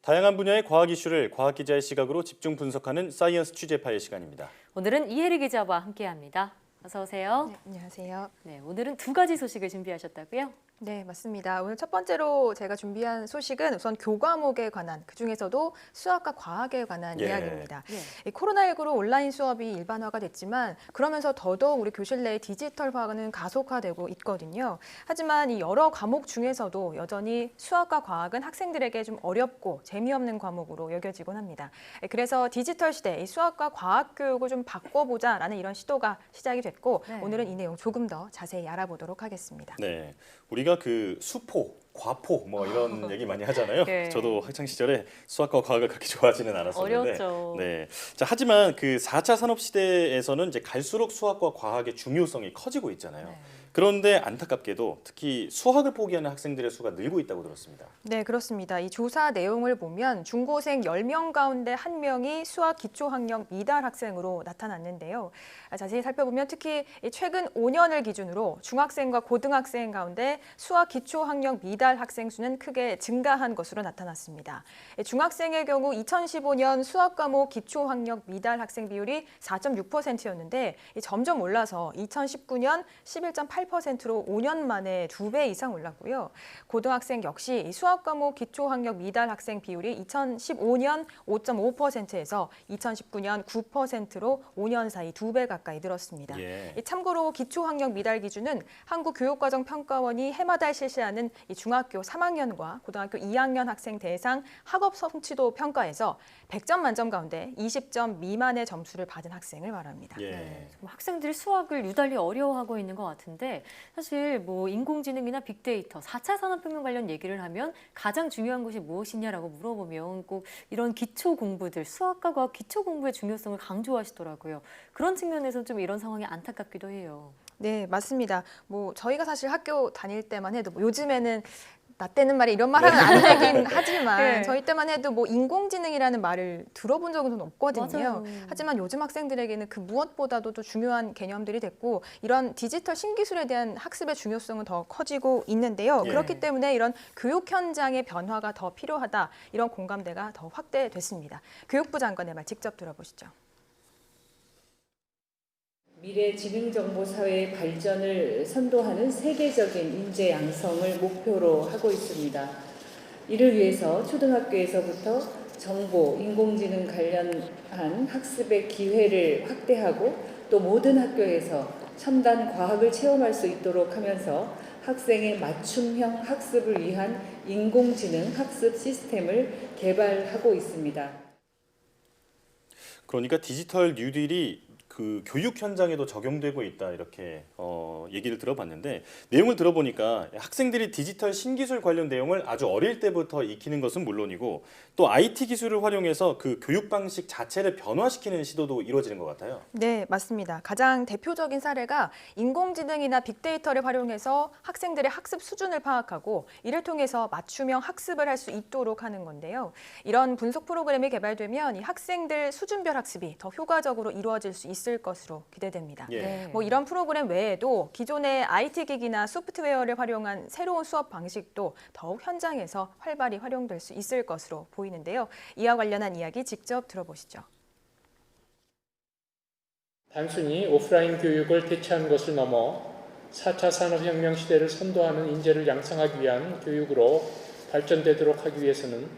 다양한 분야의 과학 이슈를 과학 기자의 시각으로 집중 분석하는 사이언스 취재파의 시간입니다. 오늘은 이혜리 기자와 함께합니다. 어서 오세요. 네, 안녕하세요. 네, 오늘은 두 가지 소식을 준비하셨다고요? 네, 맞습니다. 오늘 첫 번째로 제가 준비한 소식은 우선 교과목에 관한, 그중에서도 수학과 과학에 관한 이야기입니다. 이 코로나19로 온라인 수업이 일반화가 됐지만 그러면서 더더욱 우리 교실 내 디지털화는 가속화되고 있거든요. 하지만 이 여러 과목 중에서도 여전히 수학과 과학은 학생들에게 좀 어렵고 재미없는 과목으로 여겨지곤 합니다. 그래서 디지털 시대 이 수학과 과학 교육을 좀 바꿔보자라는 이런 시도가 시작이 됐고 오늘은 이 내용 조금 더 자세히 알아보도록 하겠습니다. 네, 우리가 그 수포, 과포 뭐 이런 얘기 많이 하잖아요. 네. 저도 학창 시절에 수학과 과학을 그렇게 좋아하지는 않았었는데. 어렵죠. 네. 자, 하지만 그 4차 산업 시대에서는 이제 갈수록 수학과 과학의 중요성이 커지고 있잖아요. 네. 그런데 안타깝게도 특히 수학을 포기하는 학생들의 수가 늘고 있다고 들었습니다. 네, 그렇습니다. 이 조사 내용을 보면 중고생 10명 가운데 1명이 수학 기초학력 미달 학생으로 나타났는데요. 자세히 살펴보면 특히 최근 5년을 기준으로 중학생과 고등학생 가운데 수학 기초학력 미달 학생 수는 크게 증가한 것으로 나타났습니다. 중학생의 경우 2015년 수학 과목 기초학력 미달 학생 비율이 4.6%였는데 점점 올라서 2019년 11.8%로 5년 만에 2배 이상 올랐고요. 고등학생 역시 이 수학 과목 기초학력 미달 학생 비율이 2015년 5.5%에서 2019년 9%로 5년 사이 2배 가까이 늘었습니다. 참고로 기초학력 미달 기준은 한국교육과정평가원이 해마다 실시하는 이 중학교 3학년과 고등학교 2학년 학생 대상 학업 성취도 평가에서 100점 만점 가운데 20점 미만의 점수를 받은 학생을 말합니다. 네, 학생들이 수학을 유달리 어려워하고 있는 것 같은데 사실 뭐 인공지능이나 빅데이터, 4차 산업혁명 관련 얘기를 하면 가장 중요한 것이 무엇이냐라고 물어보면 꼭 이런 기초 공부들, 수학과 과학 기초 공부의 중요성을 강조하시더라고요. 그런 측면에서 좀 이런 상황이 안타깝기도 해요. 네, 맞습니다. 뭐 저희가 사실 학교 다닐 때만 해도 뭐 요즘에는 나 때는 말이 이런 말 하면 안 되긴 하지만 저희 때만 해도 뭐 인공지능이라는 말을 들어본 적은 없거든요. 맞아요. 하지만 요즘 학생들에게는 그 무엇보다도 또 중요한 개념들이 됐고 이런 디지털 신기술에 대한 학습의 중요성은 더 커지고 있는데요. 그렇기 때문에 이런 교육 현장의 변화가 더 필요하다. 이런 공감대가 더 확대됐습니다. 교육부 장관의 말 직접 들어보시죠. 미래 지능정보사회의 발전을 선도하는 세계적인 인재 양성을 목표로 하고 있습니다. 이를 위해서 초등학교에서부터 정보, 인공지능 관련한 학습의 기회를 확대하고 또 모든 학교에서 첨단 과학을 체험할 수 있도록 하면서 학생의 맞춤형 학습을 위한 인공지능 학습 시스템을 개발하고 있습니다. 그러니까 디지털 뉴딜이 그 교육 현장에도 적용되고 있다 이렇게 얘기를 들어봤는데 내용을 들어보니까 학생들이 디지털 신기술 관련 내용을 아주 어릴 때부터 익히는 것은 물론이고 또 IT 기술을 활용해서 그 교육 방식 자체를 변화시키는 시도도 이루어지는 것 같아요. 네, 맞습니다. 가장 대표적인 사례가 인공지능이나 빅데이터를 활용해서 학생들의 학습 수준을 파악하고 이를 통해서 맞춤형 학습을 할 수 있도록 하는 건데요. 이런 분석 프로그램이 개발되면 이 학생들 수준별 학습이 더 효과적으로 이루어질 수 있을 것으로 기대됩니다. 뭐 이런 프로그램 외에도 기존의 IT 기기나 소프트웨어를 활용한 새로운 수업 방식도 더욱 현장에서 활발히 활용될 수 있을 것으로 보이는데요. 이와 관련한 이야기 직접 들어보시죠. 단순히 오프라인 교육을 대체하는 것을 넘어 4차 산업혁명 시대를 선도하는 인재를 양성하기 위한 교육으로 발전되도록 하기 위해서는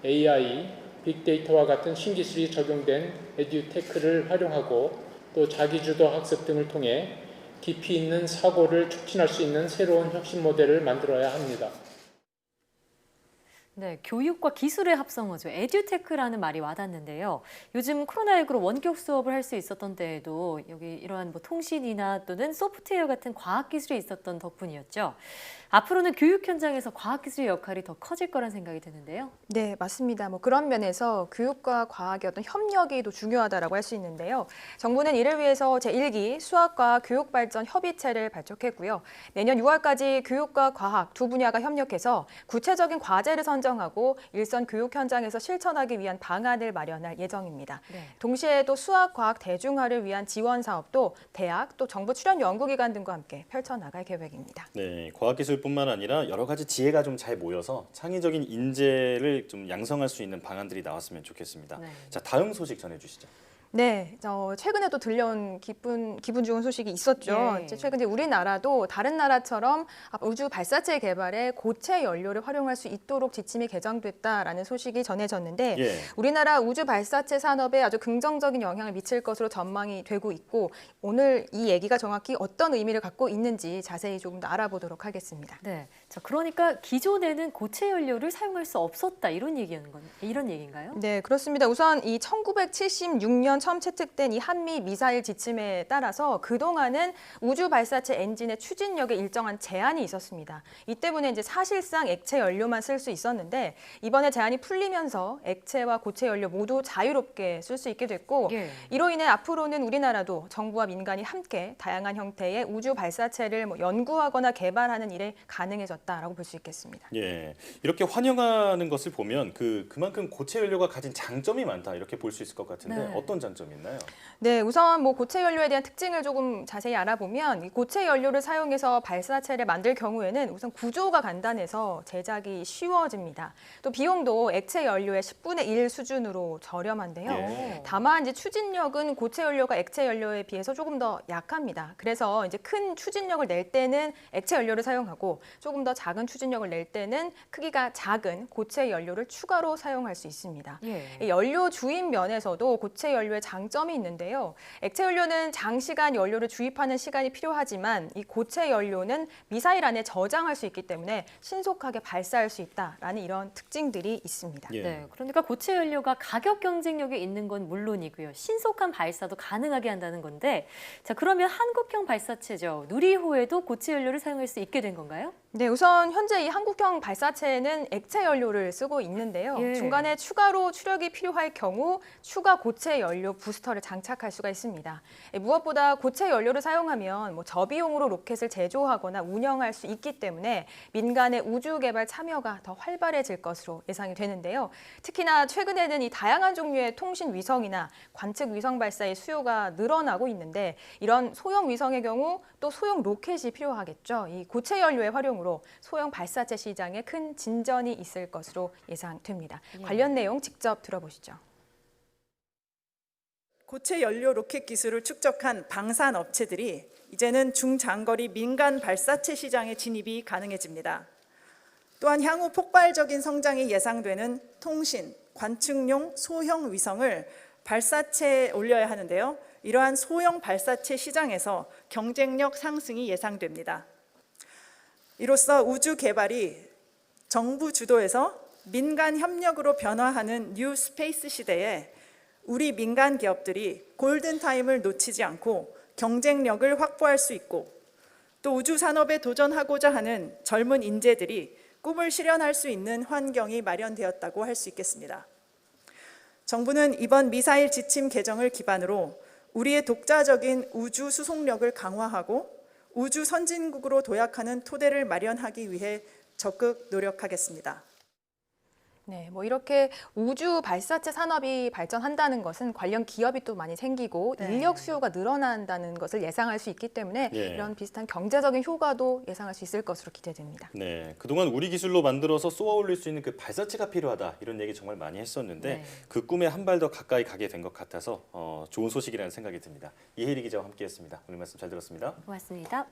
AI, 빅데이터와 같은 신기술이 적용된 에듀테크를 활용하고 또 자기주도 학습 등을 통해 깊이 있는 사고를 촉진할 수 있는 새로운 혁신 모델을 만들어야 합니다. 네, 교육과 기술의 합성어죠. 에듀테크라는 말이 와닿는데요. 요즘 코로나19로 원격 수업을 할 수 있었던 때에도 여기 이러한 뭐 통신이나 또는 소프트웨어 같은 과학기술이 있었던 덕분이었죠. 앞으로는 교육 현장에서 과학기술의 역할이 더 커질 거란 생각이 드는데요. 네, 맞습니다. 뭐 그런 면에서 교육과 과학의 어떤 협력이 더 중요하다라고 할 수 있는데요. 정부는 이를 위해서 제1기 수학과 교육발전 협의체를 발족했고요. 내년 6월까지 교육과 과학 두 분야가 협력해서 구체적인 과제를 선정 설정하고 일선 교육 현장에서 실천하기 위한 방안을 마련할 예정입니다. 네. 동시에 또 수학, 과학 대중화를 위한 지원 사업도 대학 또 정부 출연 연구기관 등과 함께 펼쳐나갈 계획입니다. 네, 과학기술뿐만 아니라 여러 가지 지혜가 좀 잘 모여서 창의적인 인재를 좀 양성할 수 있는 방안들이 나왔으면 좋겠습니다. 네. 자, 다음 소식 전해주시죠. 네, 최근에도 들려온 기분 좋은 소식이 있었죠. 예. 이제 최근에 우리나라도 다른 나라처럼 우주 발사체 개발에 고체 연료를 활용할 수 있도록 지침이 개정됐다라는 소식이 전해졌는데 예. 우리나라 우주 발사체 산업에 아주 긍정적인 영향을 미칠 것으로 전망이 되고 있고 오늘 이 얘기가 정확히 어떤 의미를 갖고 있는지 자세히 조금 더 알아보도록 하겠습니다. 네. 자, 그러니까 기존에는 고체 연료를 사용할 수 없었다 이런 얘기인가요? 네, 그렇습니다. 우선 이 1976년 처음 채택된 이 한미 미사일 지침에 따라서 그동안은 우주 발사체 엔진의 추진력에 일정한 제한이 있었습니다. 이 때문에 이제 사실상 액체 연료만 쓸 수 있었는데 이번에 제한이 풀리면서 액체와 고체 연료 모두 자유롭게 쓸 수 있게 됐고 예. 이로 인해 앞으로는 우리나라도 정부와 민간이 함께 다양한 형태의 우주 발사체를 연구하거나 개발하는 일에 가능해졌다라고 볼 수 있겠습니다. 예, 이렇게 환영하는 것을 보면 그만큼 고체 연료가 가진 장점이 많다 이렇게 볼 수 있을 것 같은데 네. 어떤 장점이 있나요? 네, 우선 고체 연료에 대한 특징을 조금 자세히 알아보면 이 고체 연료를 사용해서 발사체를 만들 경우에는 우선 구조가 간단해서 제작이 쉬워집니다. 또 비용도 액체 연료의 10분의 1 수준으로 저렴한데요. 예. 다만 이제 추진력은 고체 연료가 액체 연료에 비해서 조금 더 약합니다. 그래서 이제 큰 추진력을 낼 때는 액체 연료를 사용하고 조금 더 작은 추진력을 낼 때는 크기가 작은 고체 연료를 추가로 사용할 수 있습니다. 예. 이 연료 주입 면에서도 고체 연료의 장점이 있는데요. 액체 연료는 장시간 연료를 주입하는 시간이 필요하지만 이 고체 연료는 미사일 안에 저장할 수 있기 때문에 신속하게 발사할 수 있다라는 이런 특징들이 있습니다. 예. 네, 그러니까 고체 연료가 가격 경쟁력이 있는 건 물론이고요. 신속한 발사도 가능하게 한다는 건데, 자, 그러면 한국형 발사체죠. 누리호에도 고체 연료를 사용할 수 있게 된 건가요? 네, 우선 현재 이 한국형 발사체는 액체 연료를 쓰고 있는데요. 예. 중간에 추가로 추력이 필요할 경우 추가 고체 연료 부스터를 장착할 수가 있습니다. 무엇보다 고체 연료를 사용하면 저비용으로 로켓을 제조하거나 운영할 수 있기 때문에 민간의 우주 개발 참여가 더 활발해질 것으로 예상이 되는데요. 특히나 최근에는 이 다양한 종류의 통신 위성이나 관측 위성 발사의 수요가 늘어나고 있는데 이런 소형 위성의 경우 또 소형 로켓이 필요하겠죠. 이 고체 연료의 활용으로 소형 발사체 시장에 큰 진전이 있을 것으로 예상됩니다. 예. 관련 내용 직접 들어보시죠. 고체 연료 로켓 기술을 축적한 방산 업체들이 이제는 중장거리 민간 발사체 시장에 진입이 가능해집니다. 또한 향후 폭발적인 성장이 예상되는 통신, 관측용 소형 위성을 발사체에 올려야 하는데요. 이러한 소형 발사체 시장에서 경쟁력 상승이 예상됩니다. 이로써 우주 개발이 정부 주도에서 민간 협력으로 변화하는 뉴 스페이스 시대에 우리 민간 기업들이 골든타임을 놓치지 않고 경쟁력을 확보할 수 있고 또 우주 산업에 도전하고자 하는 젊은 인재들이 꿈을 실현할 수 있는 환경이 마련되었다고 할 수 있겠습니다. 정부는 이번 미사일 지침 개정을 기반으로 우리의 독자적인 우주 수송력을 강화하고 우주 선진국으로 도약하는 토대를 마련하기 위해 적극 노력하겠습니다. 네, 이렇게 우주 발사체 산업이 발전한다는 것은 관련 기업이 또 많이 생기고 네. 인력 수요가 늘어난다는 것을 예상할 수 있기 때문에 예. 이런 비슷한 경제적인 효과도 예상할 수 있을 것으로 기대됩니다. 네, 그동안 우리 기술로 만들어서 쏘아 올릴 수 있는 그 발사체가 필요하다 이런 얘기 정말 많이 했었는데 네. 그 꿈에 한 발 더 가까이 가게 된 것 같아서 좋은 소식이라는 생각이 듭니다. 이혜리 기자와 함께했습니다. 오늘 말씀 잘 들었습니다. 고맙습니다.